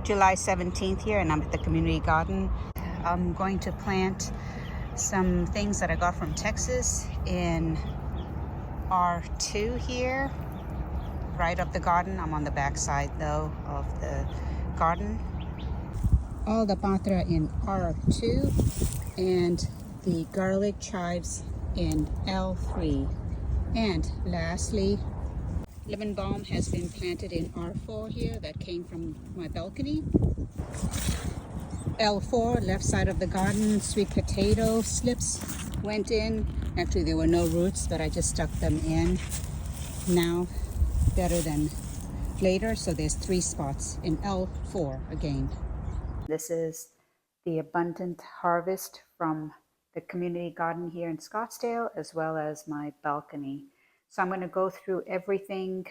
July 17th here, and I'm at the community garden. I'm going to plant some things that I got from Texas in R2 here, right up the garden. I'm on the back side though of the garden. All the patra in R2 and the garlic chives in L3. And lastly, lemon balm has been planted in R4 here, that came from my balcony. L4, left side of the garden, sweet potato slips went in. Actually, there were no roots, but I just stuck them in. Now, better than later, so there's 3 spots in L4 again. This is the abundant harvest from the community garden here in Scottsdale, as well as my balcony. So I'm going to go through everything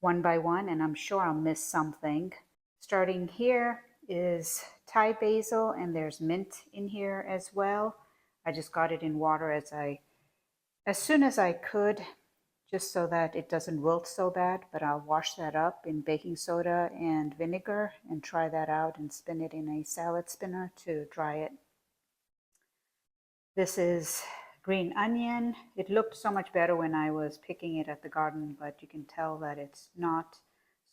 one by one, and I'm sure I'll miss something. Starting here is Thai basil, and there's mint in here as well. I just got it in water as soon as I could, just so that it doesn't wilt so bad, but I'll wash that up in baking soda and vinegar and try that out and spin it in a salad spinner to dry it. This is green onion. It looked so much better when I was picking it at the garden, but you can tell that it's not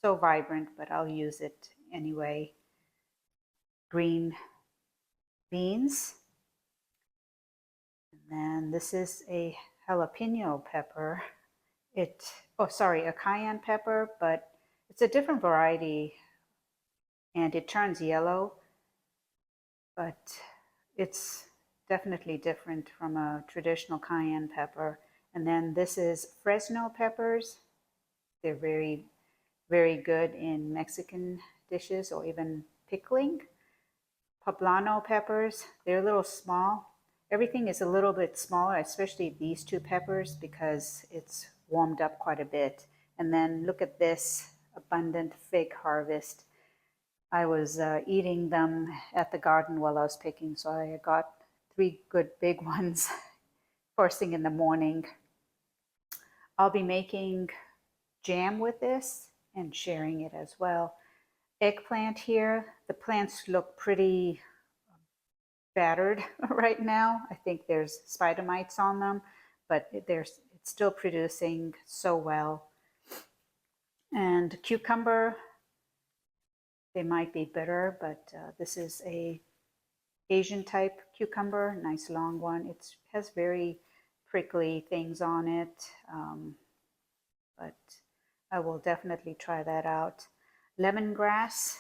so vibrant, but I'll use it anyway. Green beans. And then this is a jalapeno pepper. A cayenne pepper, but it's a different variety and it turns yellow, but it's definitely different from a traditional cayenne pepper. And then this is Fresno peppers. They're very, very good in Mexican dishes or even pickling. Poblano peppers, they're a little small. Everything is a little bit smaller, especially these 2 peppers, because it's warmed up quite a bit. And then look at this abundant fig harvest. I was eating them at the garden while I was picking, so I got 3 good big ones first thing in the morning. I'll be making jam with this and sharing it as well. Eggplant here. The plants look pretty battered right now. I think there's spider mites on them, but it's still producing so well. And cucumber, they might be bitter, but this is a Asian type cucumber, nice long one. It has very prickly things on it, but I will definitely try that out. Lemongrass,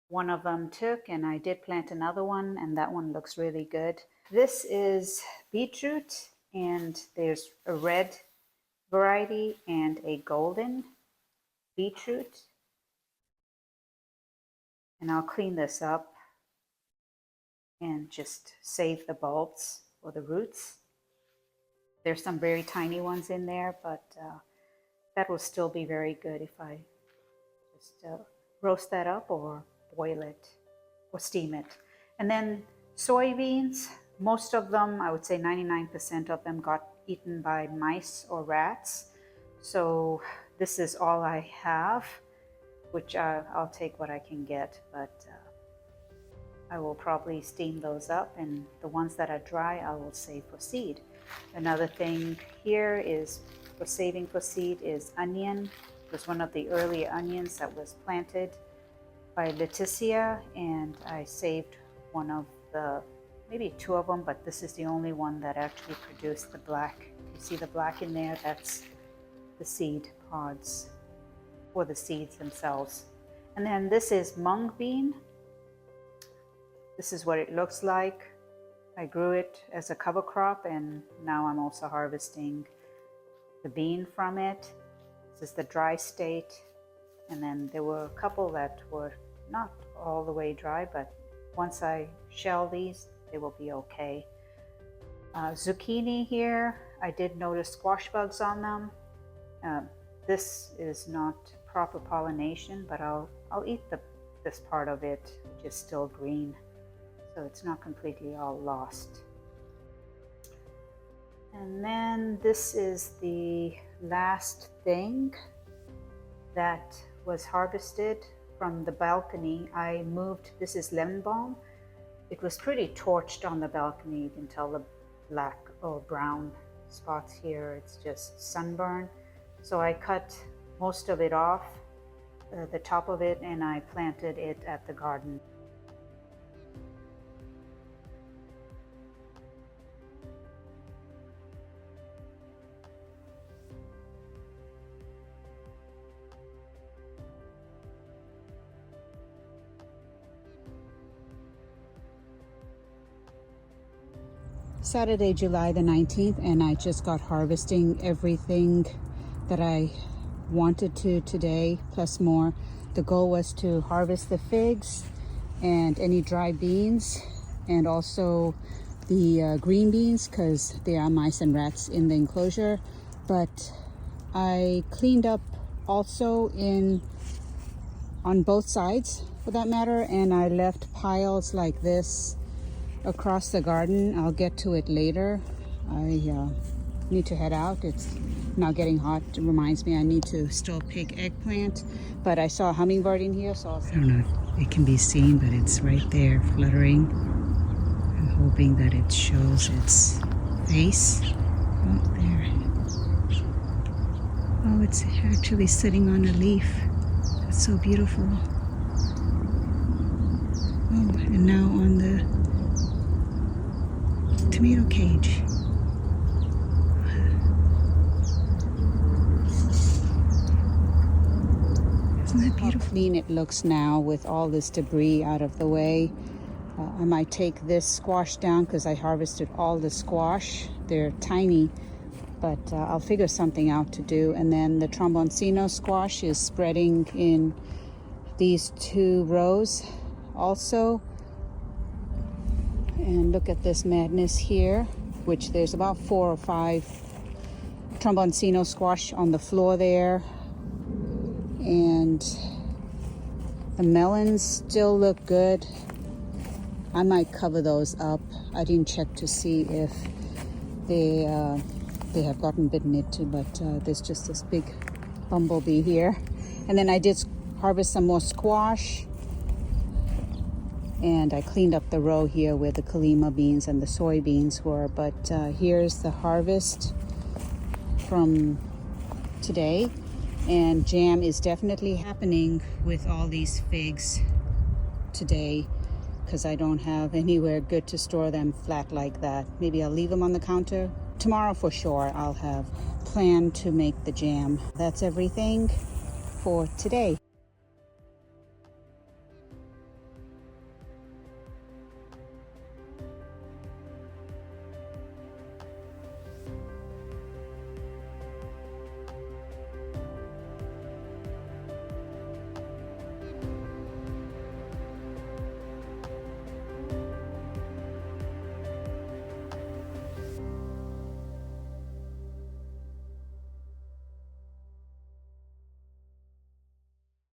one of them took, and I did plant another one, and that one looks really good. This is beetroot, and there's a red variety and a golden beetroot. And I'll clean this up and just save the bulbs or the roots. There's some very tiny ones in there, but that will still be very good if I just roast that up or boil it or steam it. And then soybeans, most of them, I would say 99% of them got eaten by mice or rats. So this is all I have, which I'll take what I can get, but I will probably steam those up, and the ones that are dry I will save for seed. Another thing here is for saving for seed is onion. It was one of the early onions that was planted by Leticia, and I saved one of the, maybe 2 of them, but this is the only one that actually produced the black. You see the black in there? That's the seed pods, or the seeds themselves. And then this is mung bean. This is what it looks like. I grew it as a cover crop, and now I'm also harvesting the bean from it. This is the dry state. And then there were a couple that were not all the way dry, but once I shell these, they will be okay. Zucchini here, I did notice squash bugs on them. This is not proper pollination, but I'll eat this part of it, which is still green. So it's not completely all lost. And then this is the last thing that was harvested from the balcony, I moved, this is lemon balm. It was pretty torched on the balcony. You can tell the black or brown spots here. It's just sunburn. So I cut most of it off, the top of it, and I planted it at the garden. Saturday, July the 19th, and I just got harvesting everything that I wanted to today, plus more. The goal was to harvest the figs and any dry beans, and also the green beans, because there are mice and rats in the enclosure. But I cleaned up also on both sides, for that matter, and I left piles like this across the garden. I'll get to it later. I need to head out. It's now getting hot. It reminds me I need to still pick eggplant, but I saw a hummingbird in here, so I don't know if it can be seen, but it's right there fluttering. I'm hoping that it shows its face. Oh, there. Oh, it's actually sitting on a leaf. That's so beautiful. Oh, and now on the tomato cage. Isn't that beautiful? How clean it looks now with all this debris out of the way. I might take this squash down because I harvested all the squash. They're tiny, but I'll figure something out to do. And then the tromboncino squash is spreading in these 2 rows also. And look at this madness here, which there's about 4 or 5 tromboncino squash on the floor there. And the melons still look good. I might cover those up. I didn't check to see if they have gotten bitten into, but there's just this big bumblebee here. And then I did harvest some more squash. And I cleaned up the row here where the Kalima beans and the soybeans were. But here's the harvest from today. And jam is definitely happening with all these figs today, because I don't have anywhere good to store them flat like that. Maybe I'll leave them on the counter. Tomorrow for sure I'll have planned to make the jam. That's everything for today.